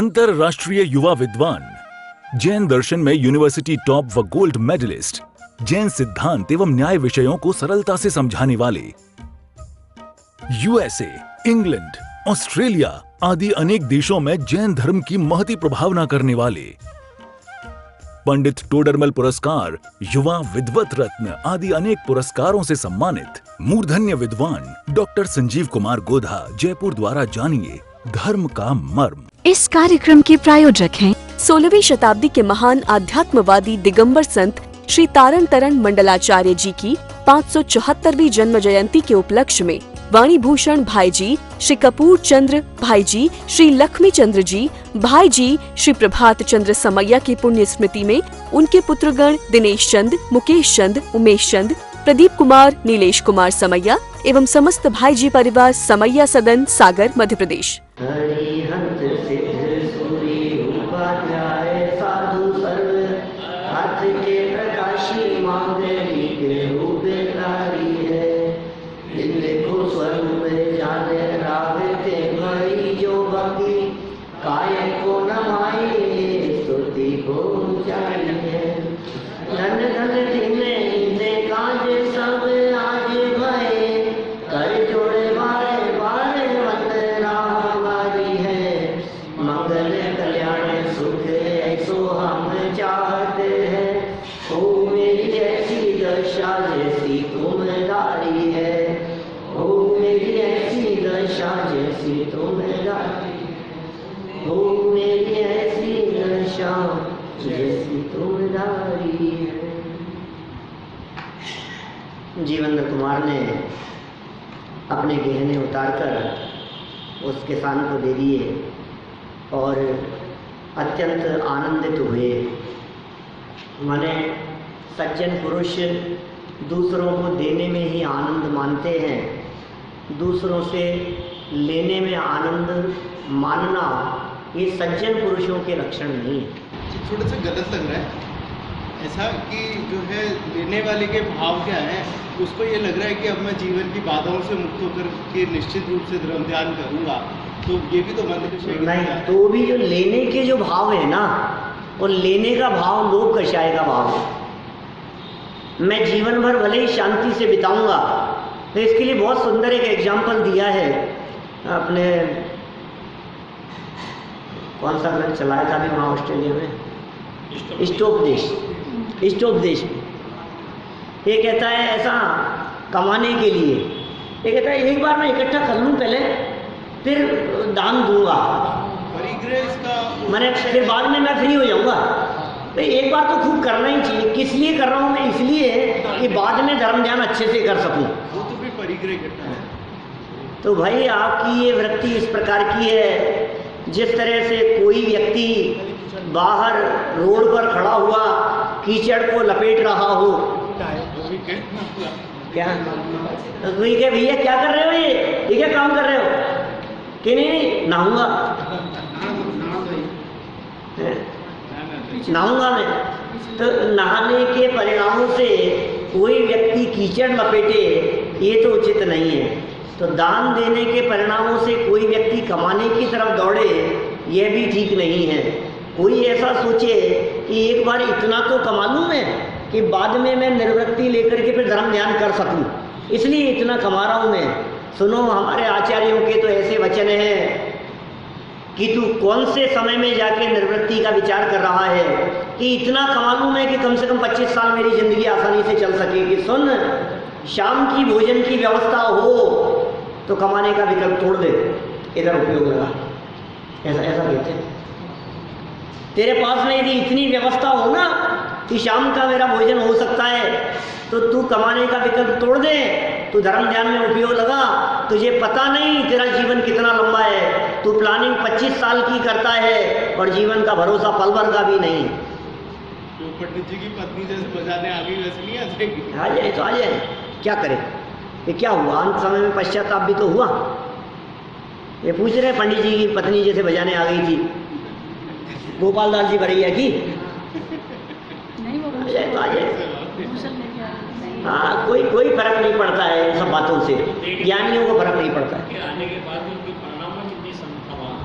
अंतरराष्ट्रीय युवा विद्वान, जैन दर्शन में यूनिवर्सिटी टॉप व गोल्ड मेडलिस्ट, जैन सिद्धांत एवं न्याय विषयों को सरलता से समझाने वाले, यूएसए, इंग्लैंड, ऑस्ट्रेलिया आदि अनेक देशों में जैन धर्म की महती प्रभावना करने वाले, पंडित टोडरमल पुरस्कार, युवा विद्वत रत्न आदि अनेक पुरस्कारों से सम्मानित मूर्धन्य विद्वान डॉक्टर संजीव कुमार गोधा जयपुर द्वारा जानिए धर्म का मर्म। इस कार्यक्रम के प्रायोजक हैं 16वीं शताब्दी के महान आध्यात्मवादी दिगंबर संत श्री तारण तरण मंडलाचार्य जी की 574वीं जन्म जयंती के उपलक्ष्य में वाणी भूषण भाई जी, श्री कपूर चंद्र भाई जी, श्री लक्ष्मी चंद्र जी भाई जी, श्री प्रभात चंद्र समैया की पुण्य स्मृति में उनके पुत्रगण दिनेश चंद, मुकेश चंद, उमेश चंद, प्रदीप कुमार, नीलेश कुमार समैया एवं समस्त भाई जी परिवार समैया सदन सागर मध्य प्रदेश। जीवेंद्र कुमार ने अपने गहने उतारकर उस किसान को दे दिए और अत्यंत आनंदित हुए। माने सज्जन पुरुष दूसरों को देने में ही आनंद मानते हैं, दूसरों से लेने में आनंद मानना ये सज्जन पुरुषों के लक्षण नहीं है। थोड़ा सा गलत लग रहा है ऐसा कि जो है लेने वाले के भाव क्या है, उसको ये लग रहा है कि अब मैं जीवन की बाधाओं से मुक्त होकर के निश्चित रूप से धर्म ध्यान करूँगा, तो ये भी तो मंत्र नहीं। तो भी जो लेने के जो भाव है ना, वो लेने का भाव लोभ कषाय का भाव है। मैं जीवन भर भले ही शांति से बिताऊंगा, तो इसके लिए बहुत सुंदर एक एग्जाम्पल दिया है अपने, कौन सा ग्रंथ चलाया था अभी वहाँ ऑस्ट्रेलिया में, इष्टोपदेश में। ये कहता है ऐसा कमाने के लिए, ये कहता है एक बार मैं इकट्ठा कर लूँ पहले, फिर दान दूंगा, मैंने फिर बाद में मैं फ्री हो जाऊंगा। तो एक बार तो खूब करना ही चाहिए। किस लिए कर रहा हूँ मैं? इसलिए कि बाद में धर्म ध्यान अच्छे से कर सकूँ। वो तो फिर परिग्रह करता है। तो भाई आपकी ये वृत्ति इस प्रकार की है, जिस तरह से कोई व्यक्ति बाहर रोड पर खड़ा हुआ कीचड़ को लपेट रहा हो, क्या कोई कहे भैया क्या कर रहे हो, ये क्या काम कर रहे हो, कि नहीं नहाऊंगा, नहाऊंगा मैं। तो नहाने के परिणामों से कोई व्यक्ति कीचड़ लपेटे, ये तो उचित नहीं है। तो दान देने के परिणामों से कोई व्यक्ति कमाने की तरफ दौड़े, यह भी ठीक नहीं है। कोई ऐसा सोचे कि एक बार इतना तो कमा लूँ मैं कि बाद में मैं निर्वृत्ति लेकर के फिर धर्म ध्यान कर सकूं, इसलिए इतना कमा रहा हूँ मैं। सुनो, हमारे आचार्यों के तो ऐसे वचन हैं कि तू कौन से समय में जाके निर्वृत्ति का विचार कर रहा है कि इतना कमा लूँ मैं कि कम से कम 25 साल मेरी जिंदगी आसानी से चल सके। कि सुन, शाम की भोजन की व्यवस्था हो तो कमाने का विकल्प तोड़ दे, इधर उपयोग लगा। ऐसा कहते हैं। तेरे पास में यदि इतनी व्यवस्था हो ना कि शाम का मेरा भोजन हो सकता है, तो तू कमाने का विकल्प तोड़ दे, तू धर्म ध्यान में उपयोग लगा। तुझे पता नहीं तेरा जीवन कितना लंबा है, तू प्लानिंग 25 साल की करता है और जीवन का भरोसा पल भर का भी नहीं। तो पंडित जी की पत्नी जैसे बजाने आ गई वैसे नहीं आ जाएगी? आ जाए तो आ जाए, क्या करे। ये क्या हुआ, अंत समय में पश्चाताप भी तो हुआ। ये पूछ रहे पंडित जी की पत्नी जैसे बजाने आ गई थी, गोपाल दास जी भरैया की, आ जाए तो आ जाए। हाँ, कोई फर्क नहीं पड़ता है इन सब बातों से, ज्ञानियों को फर्क नहीं पड़ता है।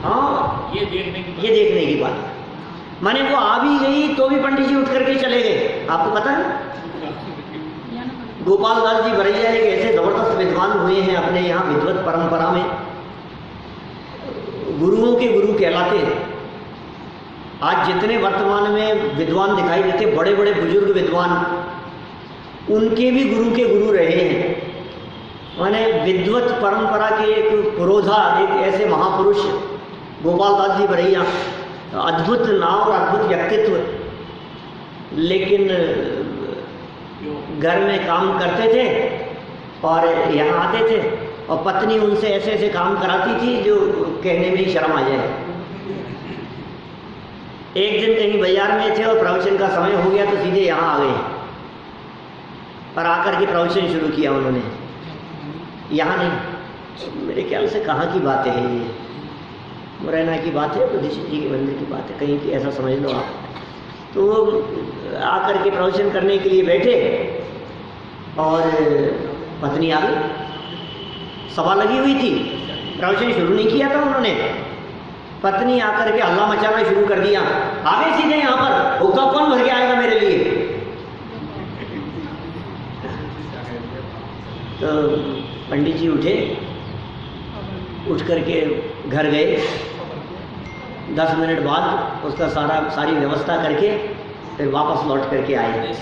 हाँ, ये देखने की बात है। माने वो आ भी गई तो भी पंडित जी उठ करके चले गए। आपको पता है गोपाल दास जी बरैया एक ऐसे जबरदस्त विद्वान हुए हैं अपने यहाँ विद्वत परंपरा में, गुरुओं के गुरु कहलाते हैं। आज जितने वर्तमान में विद्वान दिखाई देते, बड़े बड़े बुजुर्ग विद्वान, उनके भी गुरु के गुरु रहे हैं। माने विद्वत परंपरा के एक पुरोधा, एक ऐसे महापुरुष गोपाल दास जी बरैया, अद्भुत नाम और अद्भुत व्यक्तित्व, लेकिन घर में काम करते थे और यहाँ आते थे और पत्नी उनसे ऐसे ऐसे काम कराती थी जो कहने में ही शर्म आ जाए। एक दिन कहीं बाजार में थे और प्रवचन का समय हो गया तो सीधे यहाँ आ गए और आकर के प्रवचन शुरू किया उन्होंने। यहाँ नहीं, मेरे ख्याल से कहाँ की बात है ये, मुरैना की बात है, बुद्धिस्ट जी के मंदिर की बात है, कहीं की ऐसा समझ लो आप। तो वो आकर के प्रवचन करने के लिए बैठे और पत्नी आ गई। सभा लगी हुई थी, प्रवचन शुरू नहीं किया था उन्होंने, पत्नी आकर के हल्ला मचाना शुरू कर दिया। आ गए सीधे यहाँ पर, हुक्का कौन भर के आएगा मेरे लिए? तो पंडित जी उठे, उठ करके घर गए। 10 मिनट बाद उसका सारी व्यवस्था करके फिर वापस लौट करके आए।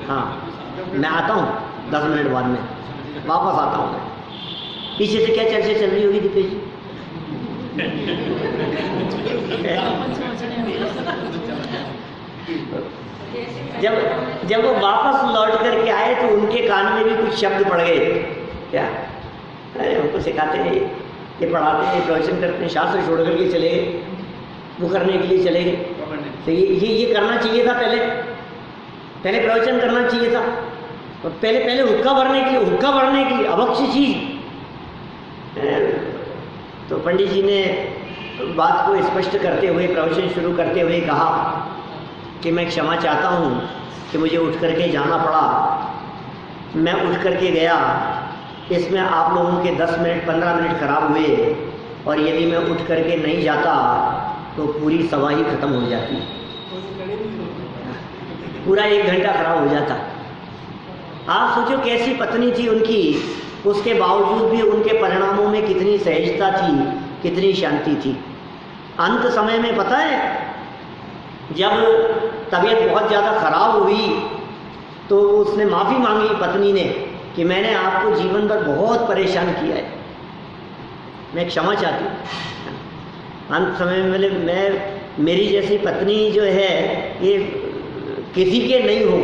हाँ, मैं आता हूँ 10 मिनट बाद में वापस आता हूँ। पीछे से क्या चर्चा चल रही होगी दीपेश जी? जब वो वापस लौट करके आए तो उनके कान में भी कुछ शब्द पड़ गए। क्या? अरे हमको सिखाते हैं, ये पढ़ाते हैं, प्रवचन करते हैं, शास्त्र छोड़ करके चले गए, वो करने के लिए चले गए। तो ये करना चाहिए था, पहले प्रवचन करना चाहिए था, और पहले हुक्का भरने के लिए अभक्ष चीज। तो पंडित जी ने बात को स्पष्ट करते हुए, प्रवचन शुरू करते हुए कहा कि मैं क्षमा चाहता हूँ कि मुझे उठ करके जाना पड़ा। मैं उठ करके गया, इसमें आप लोगों के 10 मिनट 15 मिनट खराब हुए, और यदि मैं उठ करके नहीं जाता तो पूरी सभा ही खत्म हो जाती, पूरा 1 घंटा खराब हो जाता। आप सोचो कैसी पत्नी थी उनकी, उसके बावजूद भी उनके परिणामों में कितनी सहजता थी, कितनी शांति थी। अंत समय में पता है, जब तबीयत बहुत ज़्यादा खराब हुई तो उसने माफ़ी मांगी पत्नी ने कि मैंने आपको जीवन भर बहुत परेशान किया है, मैं क्षमा चाहती हूँ। अंत समय में मेरी जैसी पत्नी जो है ये किसी के नहीं हो,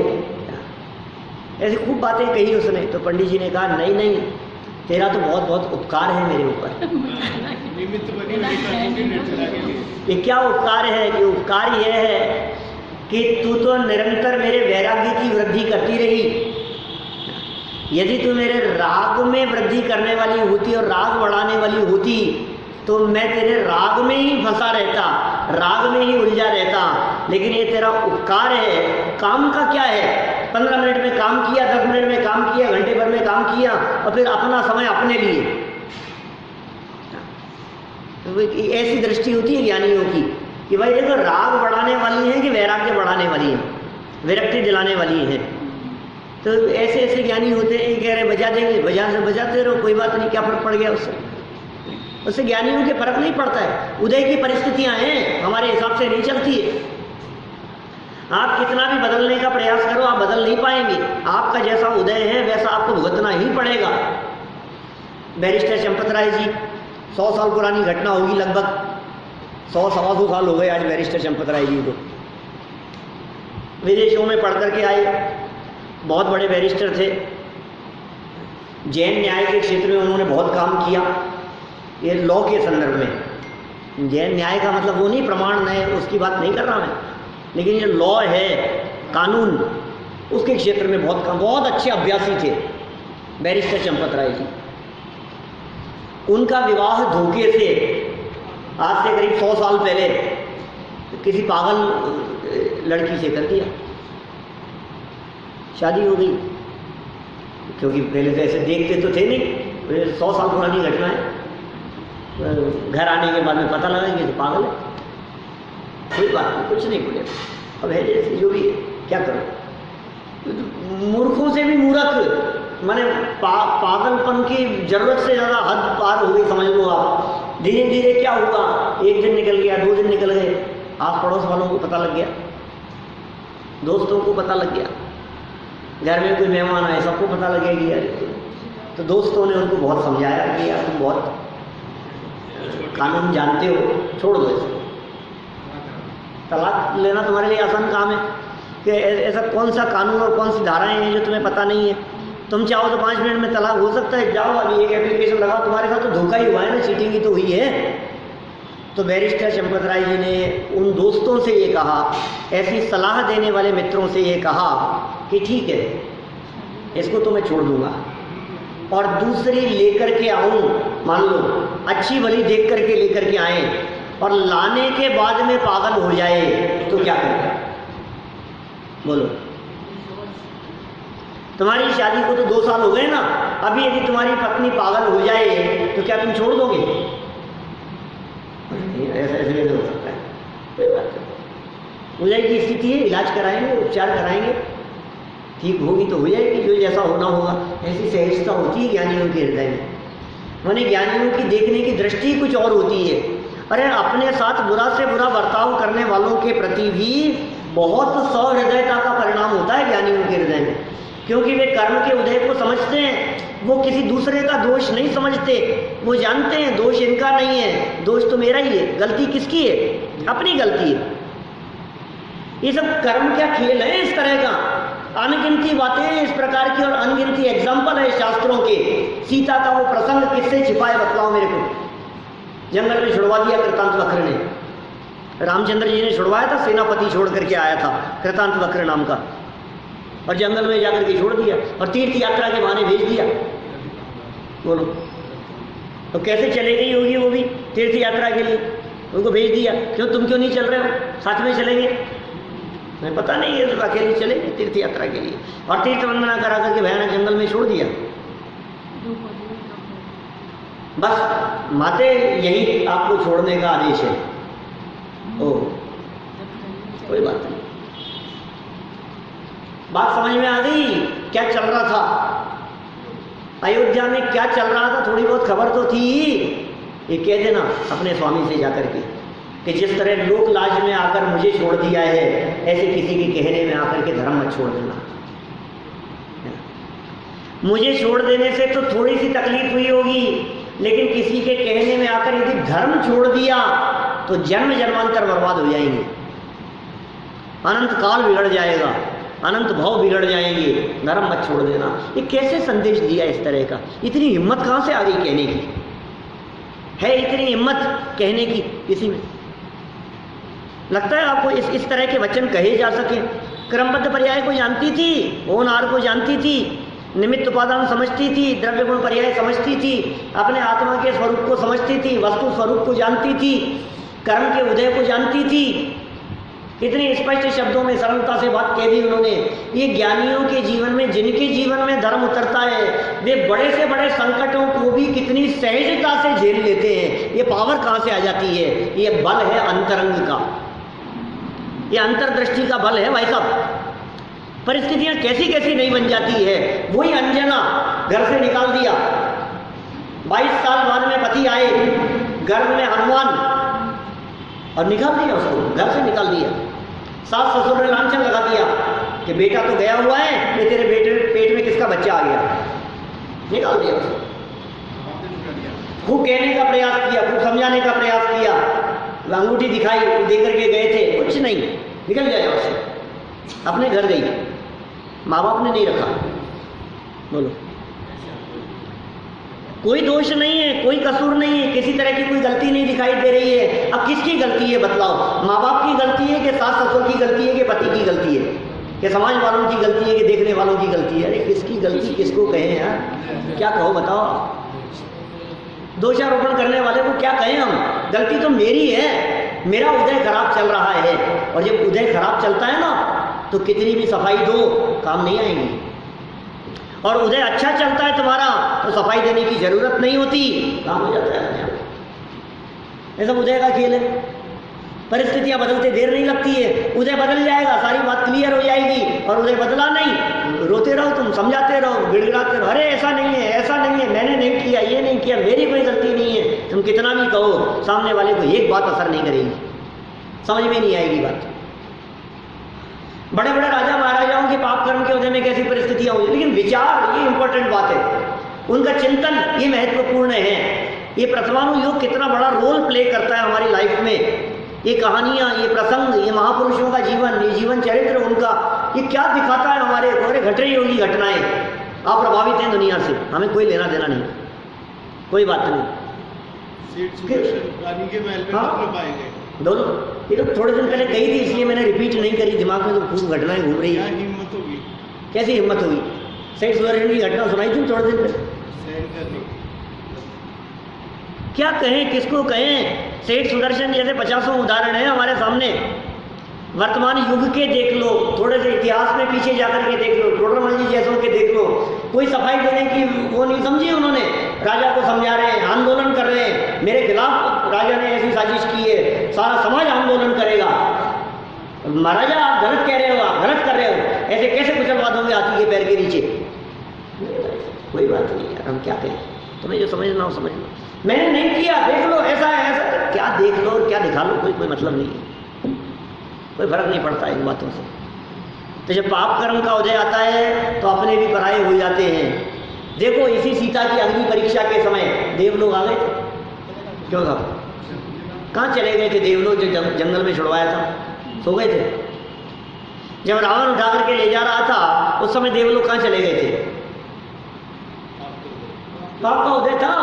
ऐसी खूब बातें कही उसने। तो पंडित जी ने कहा नहीं, तेरा तो बहुत बहुत उपकार है मेरे ऊपर। ये क्या उपकार है? कि उपकार यह है कि तू तो निरंतर मेरे वैराग्य की वृद्धि करती रही। यदि तू मेरे राग में वृद्धि करने वाली होती और राग बढ़ाने वाली होती तो मैं तेरे राग में ही फंसा रहता, राग में ही उलझा रहता। लेकिन ये तेरा उपकार है। काम का क्या है? 15 मिनट में काम किया, 10 मिनट में काम किया, घंटे भर में काम किया, और फिर अपना समय अपने लिए। ऐसी दृष्टि होती है ज्ञानियों की कि भाई देखो, राग बढ़ाने वाली है कि वैराग्य बढ़ाने वाली है, विरक्ति दिलाने वाली है। तो ऐसे ऐसे ज्ञानी होते हैं, कह रहे बजा देंगे, बजाते रहो, कोई बात नहीं, क्या फर्क पड़ गया उससे ज्ञानियों के फर्क नहीं पड़ता है। उदय की परिस्थितियां हैं, हमारे हिसाब से नहीं चलती है। आप कितना भी बदलने का प्रयास करो, आप बदल नहीं पाएंगे। आपका जैसा उदय है वैसा आपको भुगतना ही पड़ेगा। बैरिस्टर चंपत राय जी, 100 साल पुरानी घटना होगी, लगभग 100-125 साल हो गए आज बैरिस्टर चंपत राय जी को। विदेशों में पढ़ करके आए, बहुत बड़े बैरिस्टर थे। जैन न्याय के क्षेत्र में उन्होंने बहुत काम किया, ये लॉ के संदर्भ में। जैन न्याय का मतलब वो नहीं प्रमाण है, उसकी बात नहीं कर रहा मैं, लेकिन ये लॉ है, कानून, उसके क्षेत्र में बहुत काम, बहुत अच्छे अभ्यासी थे बैरिस्टर चंपत राय जी। उनका विवाह धोखे से आज से करीब 100 साल पहले किसी पागल लड़की से कर दिया, शादी हो गई। क्योंकि पहले तो ऐसे देखते तो थे नहीं, 100 साल पुरानी घटना है। घर आने के बाद में पता लगा कि ये तो पागल है। कोई बात नहीं, कुछ नहीं बोले, अब है जैसे जो भी है, क्या करो। मूर्खों से भी मूर्ख, माने पागलपन की जरूरत से ज़्यादा हद पार हो गई, समझ लो आप। धीरे धीरे क्या हुआ, एक दिन निकल गया, 2 दिन निकल गए, आस पड़ोस वालों को पता लग गया, दोस्तों को पता लग गया, घर में कोई मेहमान आए सबको पता लगेगा कि यार। तो दोस्तों ने उनको बहुत समझाया कि यार तुम बहुत कानून जानते हो, छोड़ दो इसे। तलाक लेना तुम्हारे लिए आसान काम है कि ऐसा कौन सा कानून और कौन सी धाराएं हैं जो तुम्हें पता नहीं है। तुम चाहो तो 5 मिनट में तलाक हो सकता है, जाओ अभी एक एप्लीकेशन लगाओ। तुम्हारे साथ तो धोखा ही हुआ है ना, चीटिंग ही तो हुई है। तो बैरिस्टर चंपत राय जी ने उन दोस्तों से ये कहा, ऐसी सलाह देने वाले मित्रों से ये कहा कि ठीक है, इसको तो मैं छोड़ दूंगा और दूसरी लेकर के आऊँ, मान लो अच्छी भली देख करके लेकर के आए और लाने के बाद में पागल हो जाए तो क्या करेगा? बोलो। तुम्हारी शादी को तो 2 साल हो गए ना, अभी यदि तुम्हारी पत्नी पागल हो जाए तो क्या तुम छोड़ दोगे? ऐसा ऐसे हो सकता है, कोई बात नहीं। हो जाएगी स्थिति है, इलाज कराएंगे, उपचार कराएंगे, ठीक होगी तो हो जाएगी, जो जैसा होना होगा। ऐसी सहजता होती है ज्ञानियों के हृदय में, माने ज्ञानियों की देखने की दृष्टि कुछ और होती है। अरे अपने साथ बुरा से बुरा बर्ताव करने वालों के प्रति भी बहुत सहृदयता का परिणाम होता है ज्ञानियों के हृदय में, क्योंकि वे कर्म के उदय को समझते हैं, वो किसी दूसरे का दोष नहीं समझते, वो जानते हैं दोष इनका नहीं है, दोष तो मेरा ही है, गलती किसकी है? अपनी गलती है। ये सब कर्म क्या खेल है इस तरह का? अनगिनती बातें इस प्रकार की और अनगिनती एग्जाम्पल है शास्त्रों के। सीता का वो प्रसंग किससे छिपाए बतलाओ मेरे को। जंगल में छुड़वा दिया कृतांत वक्र ने, रामचंद्र जी ने छुड़वाया था, सेनापति छोड़ करके आया था कृतांत वक्र नाम का, और जंगल में जाकर के छोड़ दिया और तीर्थ यात्रा के बहाने भेज दिया। बोलो, तो कैसे चले गई होगी वो भी तीर्थ यात्रा के लिए, उनको भेज दिया। क्यों, तुम क्यों नहीं चल रहे हो, साथ में चलेंगे? मैं पता नहीं है, तो अकेले चले तीर्थ यात्रा के लिए और तीर्थ वंदना करा करके भयानक जंगल में छोड़ दिया। बस माते यही आपको छोड़ने का आदेश है। ओ, कोई बात नहीं, बात समझ में आ गई क्या चल रहा था अयोध्या में, क्या चल रहा था? थोड़ी बहुत खबर तो थी। ये कह देना अपने स्वामी से जाकर के कि जिस तरह लोक लाज में आकर मुझे छोड़ दिया है, ऐसे किसी के कहने में आकर के धर्म मत छोड़ देना। मुझे छोड़ देने से तो थोड़ी सी तकलीफ हुई होगी, लेकिन किसी के कहने में आकर यदि धर्म छोड़ दिया तो जन्म जन्मांतर बर्बाद हो जाएंगे, अनंत काल बिगड़ जाएगा, अनंत भाव बिगड़ जाएंगे। धर्म मत छोड़ देना। ये कैसे संदेश दिया इस तरह का? इतनी हिम्मत कहाँ से आ गई कहने की? है इतनी हिम्मत कहने की किसी में? लगता है आपको इस तरह के वचन कहे जा सके? क्रमबद्ध पर्याय को जानती थी, होनहार को जानती थी, निमित्त उपादान समझती थी, द्रव्य गुण पर्याय समझती थी, अपने आत्मा के स्वरूप को समझती थी, वस्तु स्वरूप को जानती थी, कर्म के उदय को जानती थी। इतनी स्पष्ट शब्दों में सरलता से बात कह दी उन्होंने। ये ज्ञानियों के जीवन में, जिनके जीवन में धर्म उतरता है, वे बड़े से बड़े संकटों को भी कितनी सहजता से झेल लेते हैं। ये पावर कहाँ से आ जाती है? ये बल है अंतरंग का, ये अंतर्दृष्टि का बल है भाई साहब। परिस्थितियां कैसी कैसी नहीं बन जाती है। वही अंजना घर से निकाल दिया, 22 साल बाद में पति आए, गर्भ में हनुमान, और निकाल दिया उसको, घर से निकाल दिया। सास ससुर ने लांछन लगा दिया कि बेटा तो गया हुआ है, ये तेरे बेटे पेट में किसका बच्चा आ गया, निकाल दिया उसको। खूब कहने का प्रयास किया, खूब समझाने का प्रयास किया, अंगूठी दिखाई, देकर के गए थे, कुछ नहीं, निकल गया उससे, अपने घर गई, माँ बाप ने नहीं रखा। बोलो, कोई दोष नहीं है, कोई कसूर नहीं है, किसी तरह की कोई गलती नहीं दिखाई दे रही है। अब किसकी गलती है बतलाओ? माँ बाप की गलती है कि सास ससुर की गलती है कि पति की गलती है कि समाज वालों की गलती है कि देखने वालों की गलती है? अरे किसकी गलती, किसको कहें यार? क्या कहो बताओ? दोषारोपण करने वाले को क्या कहें हम? गलती तो मेरी है, मेरा उदय खराब चल रहा है, और जब उदय खराब चलता है ना तो कितनी भी सफाई दो काम नहीं आएंगी, और उदय अच्छा चलता है तुम्हारा तो सफाई देने की जरूरत नहीं होती, काम हो जाता है अपने आप। ये सब उदय का खेल है। परिस्थितियां बदलते देर नहीं लगती है, उदय बदल जाएगा, सारी बात क्लियर हो जाएगी। और उदय बदला नहीं, रोते रहो, तुम समझाते रहो, गिड़गिड़ाते रहो, अरे ऐसा नहीं है, ऐसा नहीं है, मैंने नहीं किया, ये नहीं किया, मेरी कोई गलती नहीं है। तुम कितना भी कहो, सामने वाले को एक बात असर नहीं करेगी, समझ में नहीं आएगी बात। बड़े बड़े राजा महाराजाओं के पाप कर्म के उदय में कैसी परिस्थितियां हुई, लेकिन विचार ये इंपॉर्टेंट बात है, उनका चिंतन ये महत्वपूर्ण है। ये प्रथमानुयोग कितना बड़ा रोल प्ले करता है हमारी लाइफ में। ये कहानियाँ, ये प्रसंग, ये महापुरुषों का जीवन, ये जीवन चरित्र उनका, ये क्या दिखाता है हमारे को। अरे घट रही होगी घटनाएं, आप प्रभावित हैं दुनिया से, हमें कोई लेना देना नहीं, कोई बात नहीं। रानी के महल में मतलब पाए गए दोनों, ये तो थोड़े दिन पहले गई थी इसलिए मैंने रिपीट नहीं करी, दिमाग में तो खूब घटनाएं घूम रही है। हिम्मत होगी, कैसी हिम्मत होगी, सेठ सुदर्शन की घटना सुनाई थी थोड़े दिन पहले, सहन करने की। क्या कहें, किसको कहें। सेठ सुदर्शन जैसे 50 उदाहरण है हमारे सामने। वर्तमान युग के देख लो, थोड़े से इतिहास में पीछे जाकर के देख लो, टोडरमल जी जैसों के देख लो, कोई सफाई देने की वो नहीं समझी उन्होंने। राजा को समझा रहे हैं, आंदोलन कर रहे हैं, मेरे खिलाफ राजा ने ऐसी साजिश की है, सारा समाज आंदोलन करेगा। महाराजा आप गलत कह रहे हो, आप गलत कर रहे हो, ऐसे कैसे कुचलवाद होंगे हाथी के पैर के नीचे। कोई बात नहीं यार, हम क्या कहें, तुम्हें जो समझना हो समझ लो, मैंने नहीं किया, देख लो ऐसा है, ऐसा क्या देख लो और क्या दिखा लो, कोई मतलब नहीं है, कोई फर्क नहीं पड़ता इन बातों से। तो जब पाप कर्म का उदय आता है तो अपने भी पराये हो जाते हैं। देखो इसी सीता की अग्नि परीक्षा के समय देवलोग आ गए थे, क्यों था, कहाँ चले गए थे देवलोग जो जंगल में छुड़वाया था, सो गए थे। जब रावण उठा करके ले जा रहा था उस समय देवलोग कहाँ चले गए थे, पाप का उदय था।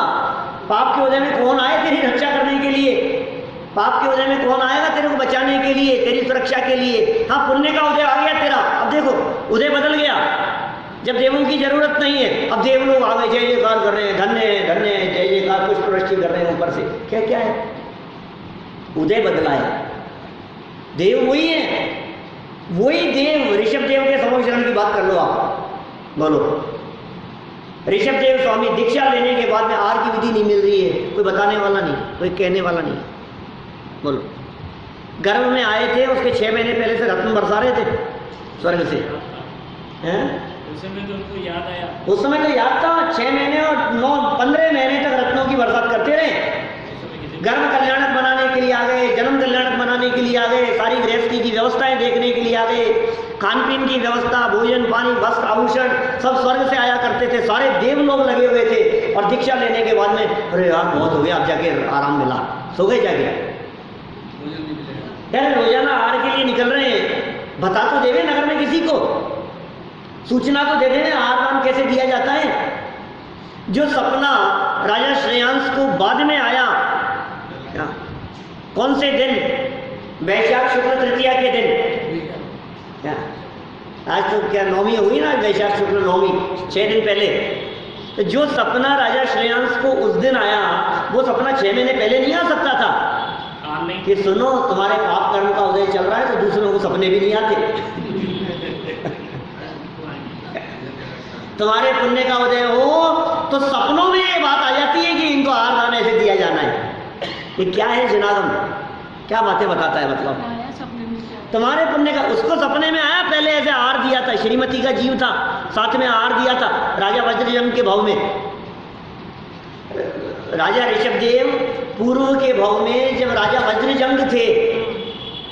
पाप के उदय में कौन आए तेरी रक्षा करने के लिए, पाप के उदय में कौन आएगा तेरे को बचाने के लिए, तेरी सुरक्षा के लिए। हाँ पुण्य का उदय आ गया तेरा, अब देखो उदय बदल गया, जब देवों की जरूरत नहीं है अब देव लोग आ गए, जय जयकार कर रहे हैं, धन्य है धन्य है, जय जयकार, पुष्प वृष्टि कर रहे हैं ऊपर से। क्या क्या है, उदय बदला है, देव वही है, वही देव। ऋषभ देव के समोक्षण की बात कर लो आप, बोलो ऋषभ देव स्वामी दीक्षा लेने के बाद में आर की विधि नहीं मिल रही है, कोई बताने वाला नहीं, कोई कहने वाला नहीं, बोलो। गर्भ में आए थे, उसके 6 महीने पहले से रत्न बरसा रहे थे स्वर्ग से, हैं? उस समय तो उनको याद आया, उस समय तो याद था, 6 महीने और 9-15 महीने तक रत्नों की बरसात करते रहे। गर्भ कल्याणक बनाने के लिए आ गए, जन्म कल्याणक बनाने के लिए आ गए, सारी गृहस्थी की व्यवस्थाएं देखने के लिए आ गए, खान पीन की व्यवस्था, भोजन पानी वस्त्र आभूषण सब स्वर्ग से आया करते थे, सारे देव लोग लगे हुए थे। और दीक्षा लेने के बाद में अरे यार बहुत हो गया, अब जाके आराम मिला, सो गए जाके, यार रोजाना आहार के लिए निकल रहे हैं, बता तो देवे नगर में किसी को, सूचना तो दे देना आहार पान कैसे दिया जाता है। जो सपना राजा श्रेयांश को बाद में आया, कौन से दिन, वैशाख शुक्ल तृतीया के दिन, क्या आज तो क्या नौमी हुई ना, वैशाख शुक्ल नौमी 6 दिन पहले। तो जो सपना राजा श्रेयांश को उस दिन आया, वो सपना 6 महीने पहले नहीं आ सकता था कि सुनो तुम्हारे पाप कर्म का उदय चल रहा है, तो दूसरों को सपने भी नहीं आते। तुम्हारे पुण्य का उदय हो तो सपनों में ये बात आ जाती है कि इनको आहार दान ऐसे दिया जाना है। ये क्या है जनागम, क्या बातें बताता है, मतलब तुम्हारे पुण्य का, उसको सपने में आया, पहले ऐसे आहार दिया था, श्रीमती का जीव था, साथ में आहार दिया था राजा वज्रजंग के भाव में। राजा ऋषभदेव पूर्व के भाव में जब राजा वज्रजंग थे,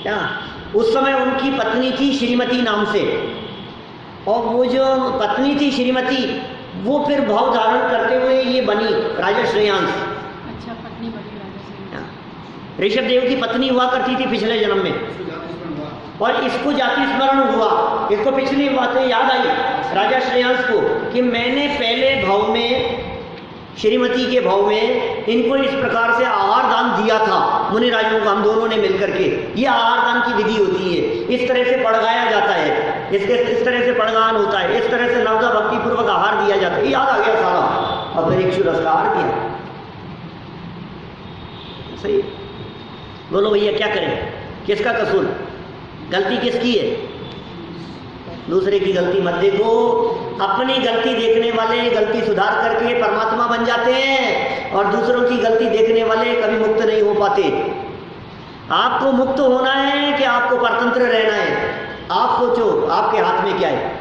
क्या उस समय उनकी पत्नी थी श्रीमती नाम से, और वो जो पत्नी थी श्रीमती वो फिर भाव धारण करते हुए ये बनी राजा श्रेयांश। अच्छा, पत्नी बनी राजा श्रेयांश। ऋषभदेव की पत्नी हुआ करती थी पिछले जन्म में, और इसको जाति स्मरण हुआ, इसको पिछली बातें याद आई राजा श्रेयांश को कि मैंने पहले भाव में, श्रीमती के भाव में इनको इस प्रकार से आहार दान दिया था, मुनि राजों को हम दोनों ने मिलकर के। ये आहार दान की विधि होती है, इस तरह से पड़गाया जाता है, इस तरह से पड़गान होता है, इस तरह से नवदा भक्ति पूर्वक आहार दिया जाता है। याद आ गया सारा, और फिर इक्षु रस का आहार किया। सही, बोलो भैया क्या करें, किसका कसूर, गलती किसकी है? दूसरे की गलती मत देखो, अपनी गलती देखने वाले गलती सुधार करके परमात्मा बन जाते हैं, और दूसरों की गलती देखने वाले कभी मुक्त नहीं हो पाते। आपको मुक्त होना है कि आपको परतंत्र रहना है? आप सोचो, आपके हाथ में क्या है।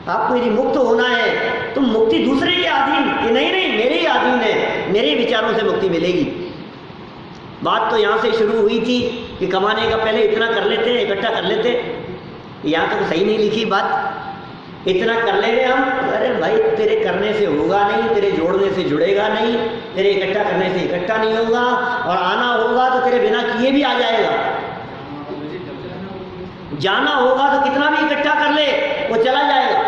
आपको यदि मुक्त होना है तो मुक्ति दूसरे के अधीन, ये नहीं मेरे ही अधीन है, मेरे विचारों से मुक्ति मिलेगी। बात तो यहाँ से शुरू हुई थी कि कमाने का पहले इतना कर लेते, इकट्ठा कर लेते। यहाँ तक तो सही नहीं लिखी बात। इतना कर लेंगे हम, अरे भाई तेरे करने से होगा नहीं, तेरे जोड़ने से जुड़ेगा नहीं, तेरे इकट्ठा करने से इकट्ठा नहीं होगा, और आना होगा तो तेरे बिना किए भी आ जाएगा। जाना होगा तो कितना भी इकट्ठा कर ले वो चला जाएगा।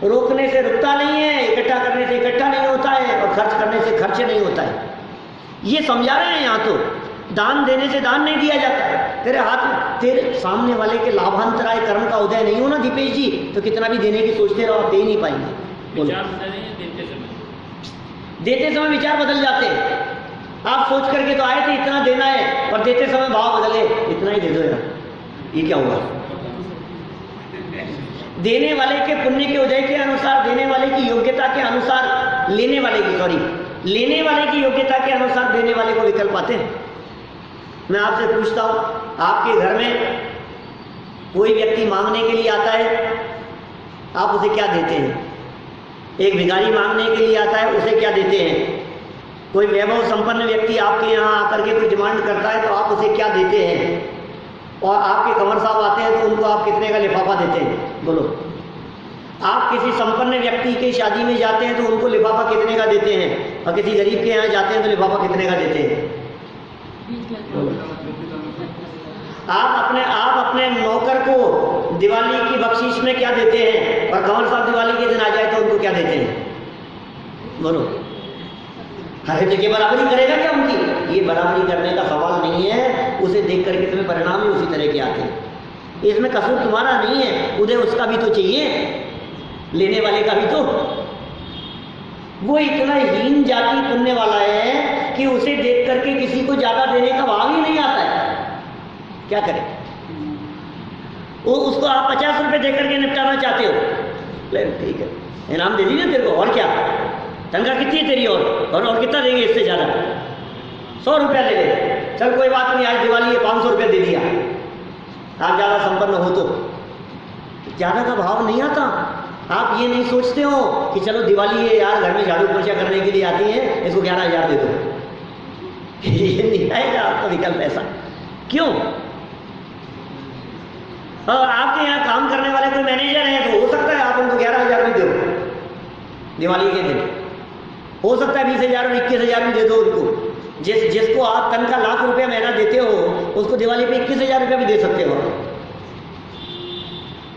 रोकने से रुकता नहीं है, इकट्ठा करने से इकट्ठा नहीं होता है, और खर्च करने से खर्च नहीं होता है। ये समझा रहे हैं यहाँ तो। दान देने से दान नहीं दिया जाता है। तेरे हाथ में, तेरे सामने वाले के लाभांतराय कर्म का उदय नहीं होना दीपेश जी, तो कितना भी देने की सोचते रहो, आप दे नहीं पाएंगे। देते समय विचार बदल जाते हैं। आप सोच करके तो आए थे इतना देना है, और देते समय भाव बदले, इतना ही दे दो यार, ये क्या हुआ। देने वाले के पुण्य के उदय के अनुसार, देने वाले की योग्यता के अनुसार, लेने वाले की योग्यता के अनुसार देने वाले को विकल्प आते हैं। मैं आपसे पूछता हूं, आपके घर में कोई व्यक्ति मांगने के लिए आता है, आप उसे क्या देते हैं? एक भिखारी मांगने के लिए आता है, उसे क्या देते हैं? कोई वैभव संपन्न व्यक्ति आपके यहाँ आकर के कुछ डिमांड करता है तो आप उसे क्या देते हैं? और आपके कंवर साहब आते हैं तो उनको आप कितने का लिफाफा देते हैं? बोलो। आप किसी संपन्न व्यक्ति की शादी में जाते हैं तो उनको लिफाफा कितने का देते हैं? और किसी गरीब के यहाँ जाते हैं तो लिफाफा कितने का देते हैं? आप अपने नौकर को दिवाली की बख्शीश में क्या देते हैं? और कंवर साहब दिवाली के दिन आ जाए तो उनको क्या देते हैं? बोलो। अरे तो ये बराबरी करेगा क्या उनकी? ये बराबरी करने का सवाल नहीं है। उसे देख करके तुम्हें परिणाम ही उसी तरह के आते हैं। इसमें कसूर तुम्हारा नहीं है, उदय उसका भी तो चाहिए, लेने वाले का भी तो। वो इतना हीन जाति पुण्य वाला है कि उसे देख करके किसी को ज्यादा देने का भाव ही नहीं आता है। क्या करें? वो उसको आप 50 रुपए देकर के निपटाना चाहते हो, ले ठीक है, इनाम दे दीजिए तेरे को, और क्या, तनख्वाह कितनी है तेरी, और कितना देंगे इससे ज़्यादा? 100 रुपया ले ले, चल कोई बात नहीं, आज दिवाली है 500 रुपया दे दिया। आप ज़्यादा संपन्न हो तो ज़्यादा का भाव नहीं आता। आप ये नहीं सोचते हो कि चलो दिवाली है यार, घर में झाड़ू पोछा करने के लिए आती है, इसको 11,000 दे दो। ये नहीं आएगा आपका विकल्प ऐसा। क्यों? और आपके यहाँ काम करने वाले कोई मैनेजर हैं तो हो सकता है आप उनको 11,000 भी दो दिवाली के दिन। हो सकता है 20,000 और 21,000 भी दे दो उनको। जिसको आप तनख्वाह लाख रुपया महीना देते हो, उसको दिवाली पे 21,000 रुपया भी दे सकते हो।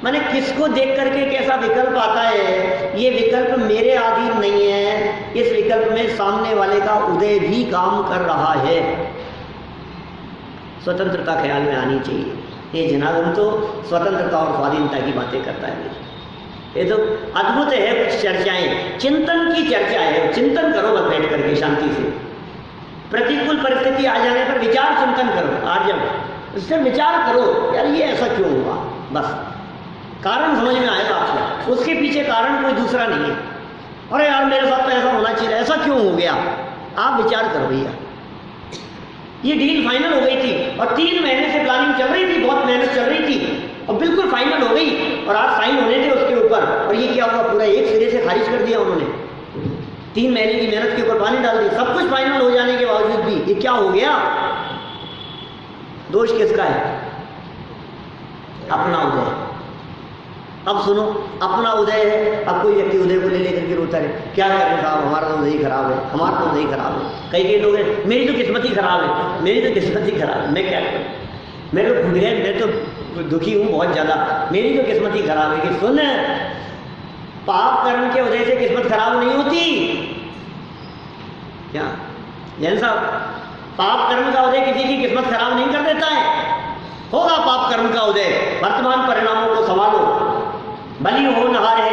माने किसको देख करके कैसा विकल्प आता है? ये विकल्प मेरे अधीन नहीं है। इस विकल्प में सामने वाले का उदय भी काम कर रहा है। स्वतंत्रता ख्याल में आनी चाहिए। ये जनार्दन तो स्वतंत्रता और स्वाधीनता की बातें करता है। ये तो अद्भुत है कुछ चर्चाएं, चिंतन की चर्चा है। चिंतन करो बस बैठ करके शांति से। प्रतिकूल परिस्थिति आ जाने पर विचार चिंतन करो। आज जब इससे विचार करो यार ये ऐसा क्यों हुआ, बस कारण समझ में आएगा आपको। उसके पीछे कारण कोई दूसरा नहीं है। अरे यार मेरे साथ तो ऐसा होना चाहिए, ऐसा क्यों हो गया? आप विचार करो भैया। ये डील फाइनल हो गई थी और 3 महीने से प्लानिंग चल रही थी, बहुत मेहनत चल रही थी और बिल्कुल फाइनल हो गई और आज साइन होने थे उसके ऊपर। और ये क्या हुआ? पूरा एक सिरे से खारिज कर दिया उन्होंने। 3 महीने की मेहनत के ऊपर पानी डाल दिया। सब कुछ फाइनल हो जाने के बावजूद भी ये क्या हो गया? दोष किसका है? अपना उदय। अब सुनो, अपना उदय है। अब कोई व्यक्ति उदय को ले लेकर के रोता है, क्या करें साहब, हमारा तो उदय खराब है, हमारा तो उदय खराब है। कई लोग हैं, मेरी तो किस्मत ही खराब है, मेरी तो किस्मत ही खराब है, मैं क्या करूँ, मेरे तो फूट गए, मैं तो दुखी हूँ बहुत ज़्यादा, मेरी तो किस्मत ही खराब है। कि सुन, पाप कर्म के उदय से किस्मत खराब नहीं होती। क्या जैन साहब, पाप कर्म का उदय किसी की किस्मत खराब नहीं कर देता है। होगा पाप कर्म का उदय, वर्तमान परिणामों को संभालो। बलि होनहार है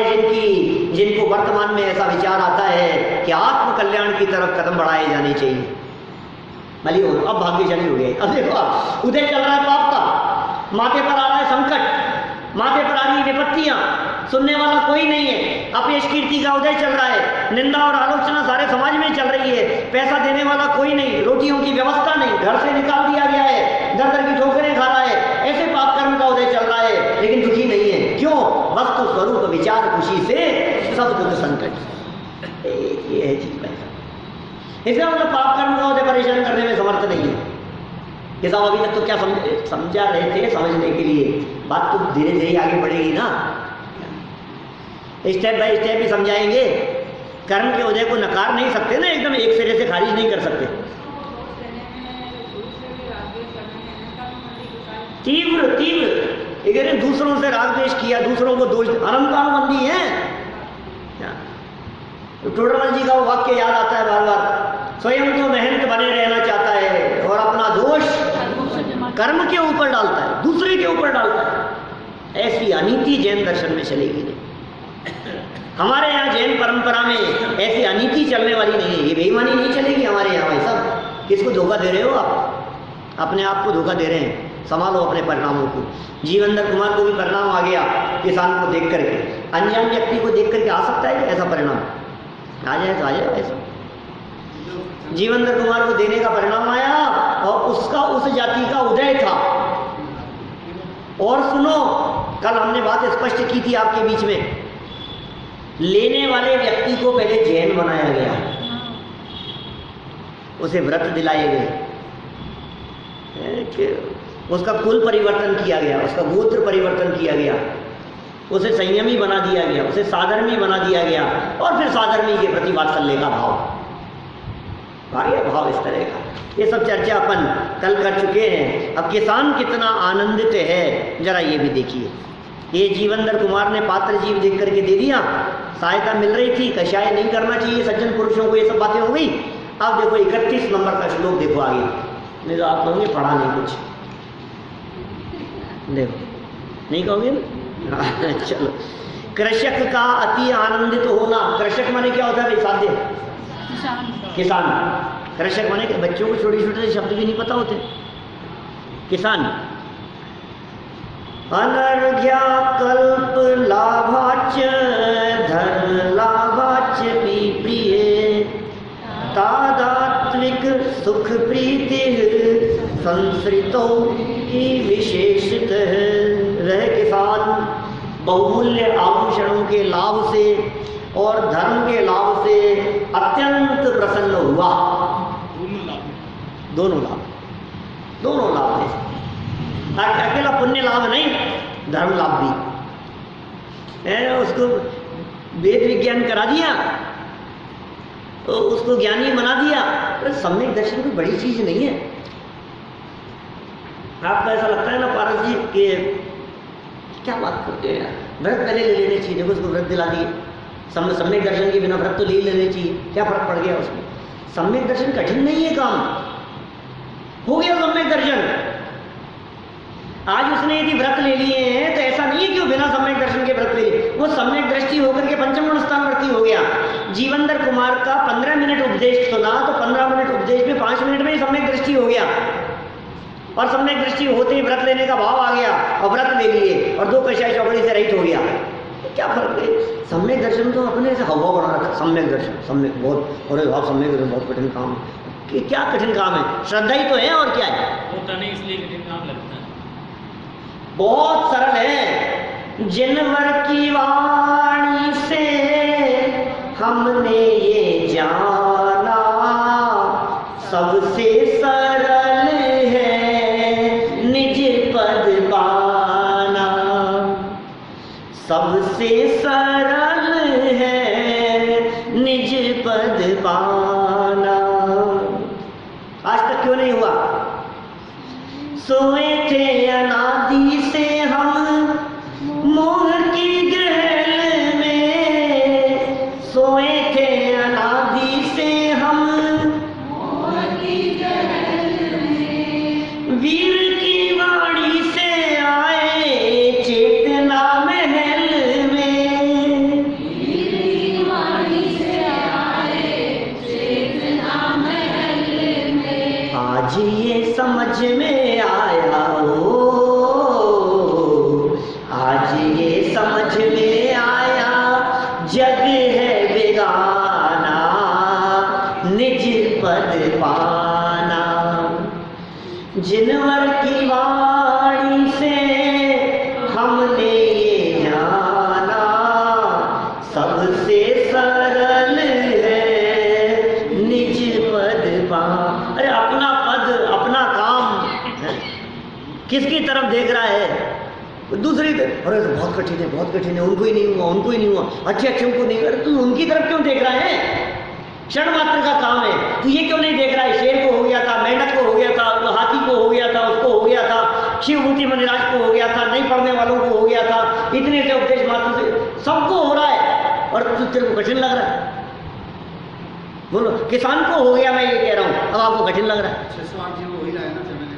जिनको वर्तमान में ऐसा विचार आता है कि आत्म कल्याण की तरफ कदम बढ़ाए जाने चाहिए। बलि हो, अब भाग्यशाली हो गए। अब देखो, अब उदय चल रहा है पाप का, माथे पर आ रहा है संकट, माथे पर आ रही विपत्तियां, सुनने वाला कोई नहीं है, अपयश कीर्ति का उदय चल रहा है, निंदा और आलोचना सारे समाज में चल रही है, पैसा देने वाला कोई नहीं, रोटियों की व्यवस्था नहीं, घर से निकाल दिया गया है, दर दर की ठोकरें खा रहा है, ऐसे पाप कर्म का उदय चल रहा है, लेकिन दुखी नहीं है। क्यों? वस्तु स्वरूप विचार खुशी से सब दुख संकट। ये है चीज पैसा। इसका मतलब पाप कर्म का उदय परेशान करने में समर्थ नहीं है। ये साहब अभी तक तो क्या समझा रहे थे, समझने के लिए बात तो धीरे धीरे आगे बढ़ेगी ना, स्टेप बाय स्टेप ही समझाएंगे। कर्म के उदय को नकार नहीं सकते ना, एकदम एक सिरे से खारिज नहीं कर सकते। तीव्र तीव्र दूसरों से राग द्वेष किया, दूसरों को दोष, अनंतानुबंधी है। टोडरमल जी का वो वाक्य याद आता है बार बार, स्वयं तो मेहनत बने रहना चाहता है और अपना दोष कर्म के ऊपर डालता है, दूसरे के ऊपर डालता है। ऐसी अनीति जैन दर्शन में चलेगी नहीं। हमारे यहाँ जैन परंपरा में ऐसी अनीति चलने वाली नहीं है, ये बेईमानी नहीं चलेगी हमारे यहाँ। भाई साहब, किसको धोखा दे रहे हो आप? अपने आप को धोखा दे रहे हैं। संभालो अपने परिणामों को। जीवनदर कुमार को भी परिणाम आ गया किसान को देख करके, अनजान व्यक्ति को देख करके आ सकता है ऐसा परिणाम? आ जाए तो आ जाए ऐसा। जीवनदर कुमार को देने का परिणाम आया और उसका उस जाति का उदय था। और सुनो, कल हमने बात स्पष्ट की थी आपके बीच में, लेने वाले व्यक्ति को पहले जैन बनाया गया, उसे व्रत दिलाए गए, उसका कुल परिवर्तन किया गया, उसका गोत्र परिवर्तन किया गया, उसे संयमी बना दिया गया, उसे साधर्मी बना दिया गया, और फिर साधर्मी के प्रति वात्सल्य का भाव आ गया, भाव इस तरह का। ये सब चर्चा अपन कल कर चुके हैं। अब किसान कितना आनंदित है जरा ये भी देखिए। ये जीवनदर कुमार ने पात्र जीव देख करके दे दिया, सहायता मिल रही थी, कषाय नहीं करना चाहिए सज्जन पुरुषों को, ये सब बातें हो गई। अब देखो 31 नंबर का श्लोक देखो आगे, नहीं तो आप कहोगे पढ़ा नहीं कुछ, देखो नहीं कहोगे ना। चलो, कृषक का अति आनंदित होना। कृषक माने क्या होता है भाई? साध्य किसान। कृषक माने कि बच्चों को छोटे छोटे शब्द भी नहीं पता होते। किसान। अनर्घ्या कल्प लाभाच धर्म लाभाच प्रिय तादात्विक सुख प्रीति संसृतो की विशेषतः। वह किसान बहुमूल्य आभूषणों के लाभ से और धर्म के लाभ से अत्यंत प्रसन्न हुआ। दोनों लाभ है। अकेला पुण्य लाभ नहीं, धर्म लाभ भी है। उसको वेद विज्ञान करा दिया, तो उसको ज्ञानी बना दिया। तो सम्यक दर्शन कोई बड़ी चीज नहीं है। आपको ऐसा लगता है ना पारस जी कि क्या बात करते हैं यार, व्रत पहले ले लेने चाहिए। देखो उसको व्रत दिला दिए। सम्यक दर्शन के बिना व्रत तो ले लेने चाहिए, क्या फर्क पड़ गया उसमें? सम्यक दर्शन कठिन नहीं है, काम हो गया सम्यक दर्शन। आज उसने यदि व्रत ले लिए हैं तो ऐसा नहीं है कि वो बिना सम्यक दर्शन के व्रत ले लिए, वो सम्यक दृष्टि होकर के पंचम गुण स्थानवर्ती हो गया। जीवनदर कुमार का 15 मिनट उपदेश सुना तो 15 मिनट उपदेश में 5 मिनट में ही सम्यक दृष्टि हो गया, और सम्यक दृष्टि होते ही व्रत लेने का भाव आ गया और व्रत ले लिए और 2 कषाय चौकड़ी से रहित हो गया। क्या फर्क है? सम्यक दर्शन तो अपने से हवा बना रखा। सम्यक दर्शन, सम्यक बहुत, और आप सम्यक दर्शन बहुत कठिन काम है। क्या कठिन काम है? श्रद्धा ही तो है, और क्या है? होता नहीं इसलिए कठिन काम लगता है। बहुत सरल है। जिनवर की वाणी से हमने ये जाना, सबसे सरल है निज पद पाना। सबसे सरल है निज पद पाना। आज तक क्यों नहीं हुआ? सोए थे अनादि से हम मोह की गहल में। सोए थे अनादि से हम मोह की गहल में। वीर की वाणी से आए चेतना महल में। वीर की वाणी से आए चेतना महल में। आज ये समझ में आया हो, आज जिनवर की वाणी से हमने ये जाना, सबसे सरल है निज पद पा। अरे अपना पद, अपना काम, किसकी तरफ देख रहा है? दूसरी तरफ। अरे तो बहुत कठिन है, बहुत कठिन है, उनको ही नहीं हुआ, उनको ही नहीं हुआ, अच्छे अच्छे उनको नहीं। अरे तू उनकी तरफ क्यों देख रहा है? क्षण मात्र का काम है, तू ये क्यों नहीं देख रहा है? शेर को हो गया था, मेंढक को हो गया था, हाथी को हो गया था, उसको हो गया था, शिवभूति मनिराज को हो गया था, नहीं पढ़ने वालों को हो गया था, इतने से उपदेश मात्र से सबको हो रहा है, और तू तेरे को कठिन लग रहा है? बोलो, किसान को हो गया, मैं ये कह रहा हूँ, अब आपको कठिन लग रहा है? 608 जी हो ही रहा है ना 6 महीने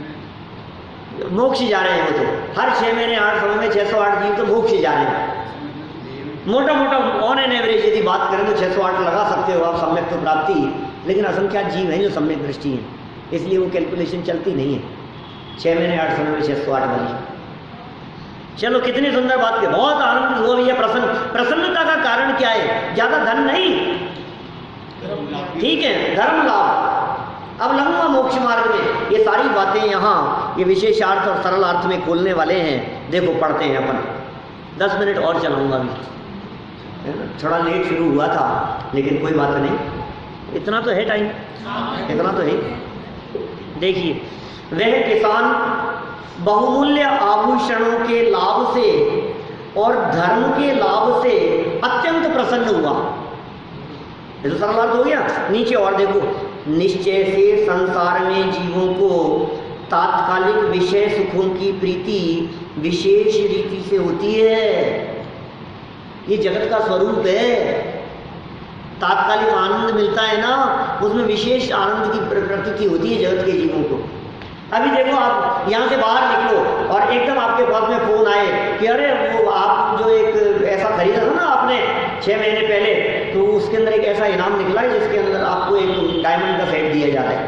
में। मोक्ष जा रहे हैं वो तो, हर 6 महीने 8 समय में 608 जीव तो मोक्ष जा रहे हैं। मोटा मोटा ऑन एन एवरेज यदि बात करें तो 608 लगा सकते हो आप सम्यक तो प्राप्ति, लेकिन असंख्यात जीव हैं जो सम्यक दृष्टि हैं, इसलिए वो कैलकुलेशन चलती नहीं है 6 महीने 8 समय में 608 वाली। चलो, कितनी सुंदर बात की, बहुत आनंद हुआ भैया। प्रसन्नता का कारण क्या है? ज्यादा धन नहीं, ठीक है, धर्म लाभ। अब लगूंगा मोक्ष मार्ग में, ये सारी बातें यहाँ ये विशेषार्थ और सरल अर्थ में खोलने वाले हैं। देखो, पढ़ते हैं अपन, 10 मिनट और चलाऊंगा अभी, थोड़ा लेट शुरू हुआ था, लेकिन कोई बात नहीं, इतना तो है टाइम, इतना तो है। देखिए, वह किसान बहुमूल्य आभूषणों के लाभ से और धर्म के लाभ से अत्यंत प्रसन्न हुआ। ये तो सरल अर्थ हो गया। नीचे और देखो, निश्चय से संसार में जीवों को तात्कालिक विषय सुखों की प्रीति विशेष रीति से होती है। ये जगत का स्वरूप है। तात्कालिक आनंद मिलता है ना, उसमें विशेष आनंद की प्रतीति होती है जगत के जीवों को। अभी देखो, आप यहाँ से बाहर निकलो और एकदम आपके पास में फोन आए कि अरे वो आप जो एक ऐसा खरीदा था ना आपने 6 महीने पहले, तो उसके अंदर एक ऐसा इनाम निकला है जिसके अंदर आपको एक डायमंड का सेट दिया जा रहा है,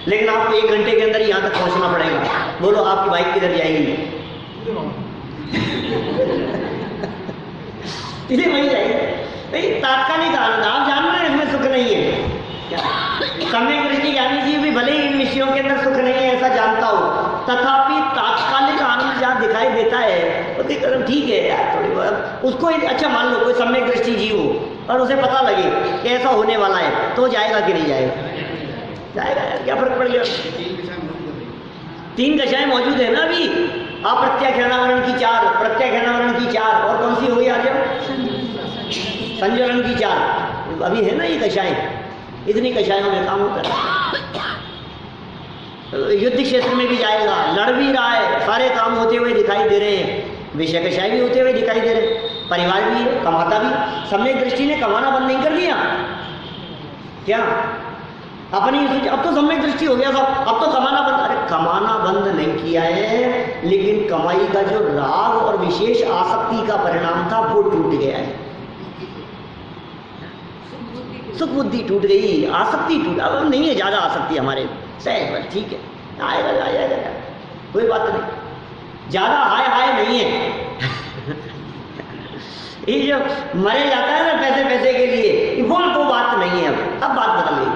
लेकिन आपको 1 घंटे के अंदर यहाँ तक पहुँचना पड़ेगा। बोलो, आपकी बाइक किधर जाएगी? इसलिए वही जाएगी। तात्कालिक आनंद, आप जान रहे हैं इसमें सुख नहीं है। सम्यक दृष्टि ज्ञानी जी भी भले ही इन विषयों के अंदर सुख नहीं है ऐसा जानता हो, तथापि तात्कालिक आनंद जहाँ दिखाई देता है तो ठीक है यार, थोड़ी बहुत उसको अच्छा मान लो, कोई सम्यक दृष्टि जीव हो और उसे पता लगे कि ऐसा होने वाला है, तो जाएगा कि नहीं जाएगा? जाएगा यार, क्या फर्क पड़ गया? 3 कक्षाएं मौजूद है ना अभी। अप्रत्याख्यानावरण की 4, प्रत्याख्यानावरण की 4, और कौन सी हो गई आज? संजरण की 4 अभी है ना ये कक्षाएं। इतनी कक्षाओं में काम होता है। युद्ध क्षेत्र में भी जाएगा, लड़ भी रहा है, सारे काम होते हुए दिखाई दे रहे हैं, विषय कक्षाएं भी होते हुए दिखाई दे रहे हैं, परिवार भी है, कमाता भी। सम्यक दृष्टि ने कमाना बंद नहीं कर दिया क्या? अपनी अब तो सम्यक दृष्टि हो गया सब, अब तो कमाना बंद। अरे कमाना बंद नहीं किया है, लेकिन कमाई का जो राग और विशेष आसक्ति का परिणाम था वो टूट गया है। सुख बुद्धि टूट गई, आसक्ति टूट, अब नहीं है ज़्यादा आसक्ति हमारे, सही, ठीक है, आएगा आएगा, कोई बात नहीं, ज़्यादा हाय हाय नहीं है। ये जो मरे जाता है ना पैसे पैसे के लिए, वो बात नहीं है। अब बात बदल गई।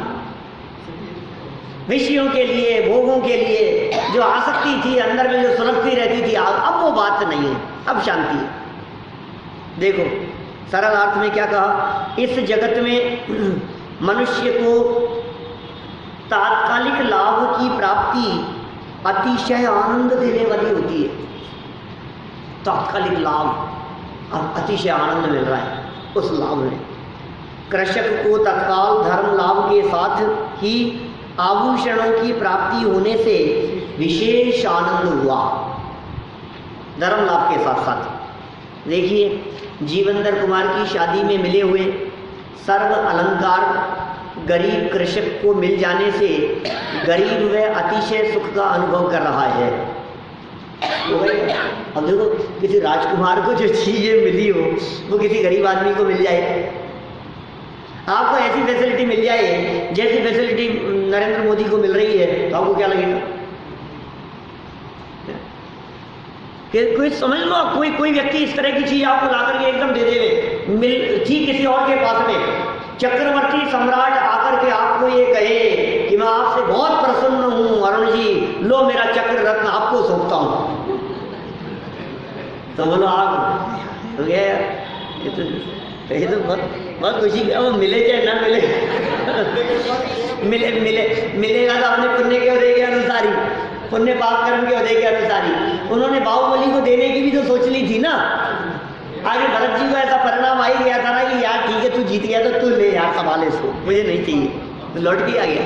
विषयों के लिए, भोगों के लिए जो आसक्ति थी, अंदर में जो सुलगती रहती थी, अब वो बात नहीं है, अब शांति है। देखो, सरल अर्थ में क्या कहा? इस जगत में मनुष्य को तात्कालिक लाभ की प्राप्ति अतिशय आनंद देने वाली होती है। तात्कालिक लाभ, अब अतिशय आनंद मिल रहा है उस लाभ में। कृषक को तत्काल धर्म लाभ के साथ ही आभूषणों की प्राप्ति होने से विशेष आनंद हुआ, धर्म लाभ के साथ साथ। देखिए, जीवंदर कुमार की शादी में मिले हुए सर्व अलंकार गरीब कृषक को मिल जाने से गरीब वह अतिशय सुख का अनुभव कर रहा है। तो अब देखो, किसी राजकुमार को जो चीजें मिली हो वो किसी गरीब आदमी को मिल जाए, आपको ऐसी फैसिलिटी मिल जाए जैसी फैसिलिटी नरेंद्र मोदी को मिल रही है, तो आपको क्या लगेगा? कि कोई समझ लो, कोई व्यक्ति इस तरह की चीज आपको ला करके एकदम दे देवे, मिल थी किसी और के पास में, चक्रवर्ती सम्राट आकर के आपको ये कहे कि मैं आपसे बहुत प्रसन्न हूँ अरुण जी, लो मेरा चक्र रत्न आपको सौंपता हूँ। तो बोलो आप तो गया ये तो बहुत खुशी का, वो मिले चाहे ना मिले मिलेगा तो अपने पुण्य के उदय के अनुसार ही, पुण्य पाप कर्म के उदय के अनुसार ही। उन्होंने बाहुबली को देने की भी तो सोच ली थी ना। आगे भरत जी को ऐसा परिणाम आ ही गया था ना कि यार ठीक है तू जीत गया तो तू ले यार संभाल इसको, मुझे नहीं चाहिए, तो लौट के आ गया।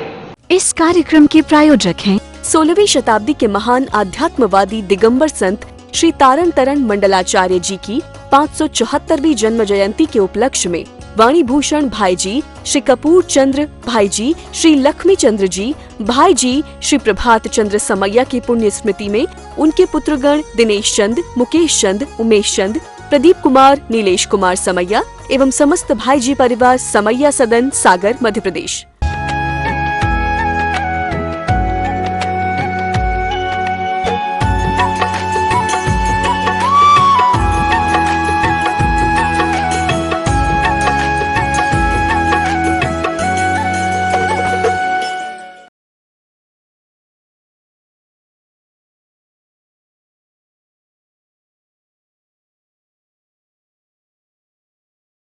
इस कार्यक्रम के प्रायोजक हैं 16वीं शताब्दी के महान आध्यात्मवादी दिगंबर संत श्री तारण तरण मंडलाचार्य जी की 574वीं जन्म जयंती के उपलक्ष्य में वाणी भूषण भाई जी, श्री कपूर चंद्र भाई जी, श्री लक्ष्मी चंद्र जी भाई जी, श्री प्रभात चंद्र समैया की पुण्य स्मृति में उनके पुत्रगण दिनेश चंद, मुकेश चंद, उमेश चंद, प्रदीप कुमार, नीलेश कुमार समैया एवं समस्त भाई जी परिवार समैया सदन सागर मध्य प्रदेश